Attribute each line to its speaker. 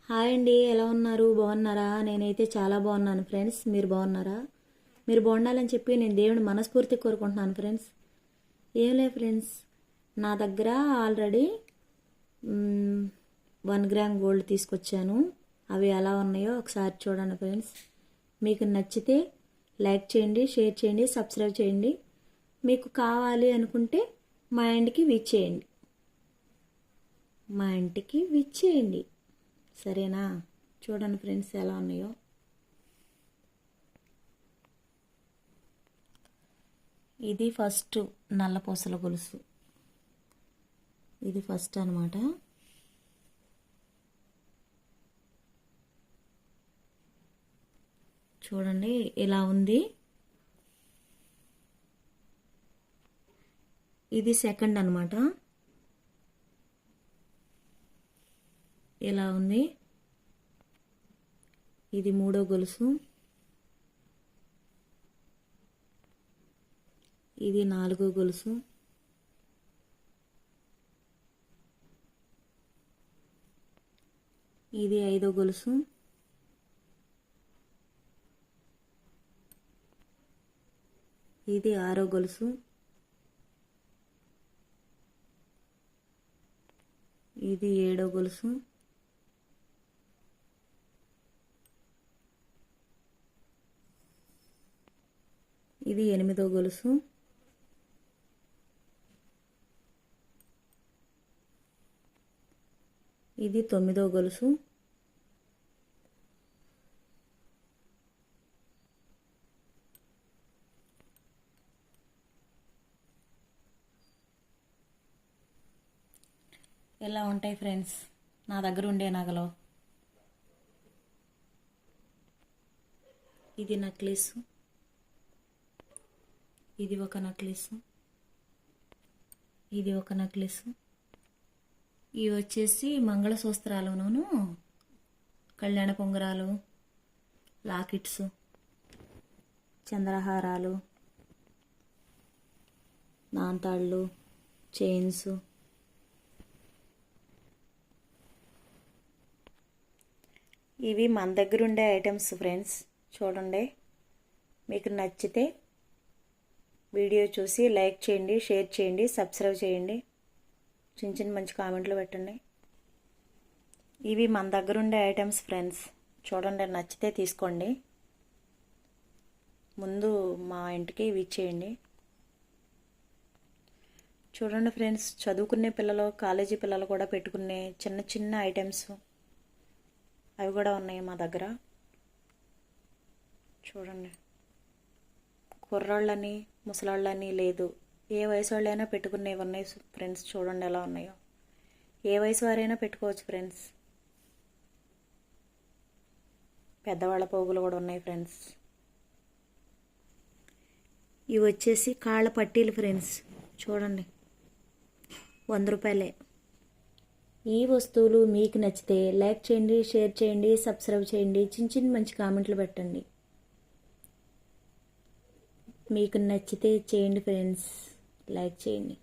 Speaker 1: Hi అండి, ఎలా ఉన్నారు? బాగున్నారా? నేనైతే చాలా బాగున్నాను ఫ్రెండ్స్. మీరు బాగున్నారా? మీరు బాగుండాలని చెప్పి నేను దేవుని మనస్ఫూర్తి కోరుకుంటున్నాను ఫ్రెండ్స్. ఏం లేదు ఫ్రెండ్స్, నా దగ్గర ఆల్రెడీ 1 గ్రామ్ గోల్డ్ తీసుకొచ్చాను. అవి ఎలా ఉన్నాయో ఒకసారి చూడండి ఫ్రెండ్స్. మీకు నచ్చితే లైక్ చేయండి, షేర్ చేయండి, సబ్స్క్రైబ్ చేయండి. మీకు కావాలి అనుకుంటే మా ఇంటికి విచ్చేయండి. సరేనా? చూడండి ఫ్రెండ్స్ ఎలా ఉన్నాయో. ఇది ఫస్ట్ నల్ల పూసల గొలుసు. ఇది ఫస్ట్ అనమాట. చూడండి ఇలా ఉంది. ఇది సెకండ్ అనమాట. ఇలా ఉంది. ఇది మూడో గొలుసు. ఇది నాలుగో గొలుసు. ఇది ఐదో గొలుసు. ఇది ఆరో గొలుసు. ఇది ఏడో గొలుసు. ఇది ఎనిమిదో గొలుసు. ఇది తొమ్మిదో గొలుసు. ఎలా ఉంటాయి ఫ్రెండ్స్ నా దగ్గర ఉండే నగలు. ఇది నెక్లెస్. ఇది ఒక నెక్లెస్. ఇది ఒక నెక్లెస్. ఇవి వచ్చేసి మంగళసూత్రాలును, కళ్యాణ పొంగరాలు, లాకెట్స్, చంద్రహారాలు, నాంతాళ్ళు, చైన్స్. ఇవి మన దగ్గర ఉండే ఐటమ్స్ ఫ్రెండ్స్. చూడండి, మీకు నచ్చితే వీడియో చూసి లైక్ చేయండి, షేర్ చేయండి, సబ్స్క్రైబ్ చేయండి, చిన్న మంచి కామెంట్లు పెట్టండి. ఇవి మన దగ్గర ఉండే ఐటమ్స్ ఫ్రెండ్స్. చూడండి, నచ్చితే తీసుకోండి. ముందు మా ఇంటికి ఇవి ఇచ్చేయండి. చూడండి ఫ్రెండ్స్, చదువుకునే పిల్లలు, కాలేజీ పిల్లలు కూడా పెట్టుకునే చిన్న చిన్న ఐటమ్స్ అవి కూడా ఉన్నాయి మా దగ్గర. చూడండి, కుర్రాళ్ళని ముసలాళ్ళని లేదు, ఏ వయసు వాళ్ళైనా పెట్టుకునేవి ఉన్నాయి ఫ్రెండ్స్. చూడండి ఎలా ఉన్నాయో. ఏ వయసు వారైనా పెట్టుకోవచ్చు ఫ్రెండ్స్. పెద్దవాళ్ళ పోగులు కూడా ఉన్నాయి ఫ్రెండ్స్. ఇవి వచ్చేసి కాళ్ళ పట్టీలు ఫ్రెండ్స్. చూడండి, 100 రూపాయలే. ఈ వస్తువులు మీకు నచ్చితే లైక్ చేయండి, షేర్ చేయండి, సబ్స్క్రైబ్ చేయండి, చిన్న మంచి కామెంట్లు పెట్టండి. మీకు నచ్చితే చేయండి ఫ్రెండ్స్, లైక్ చేయండి.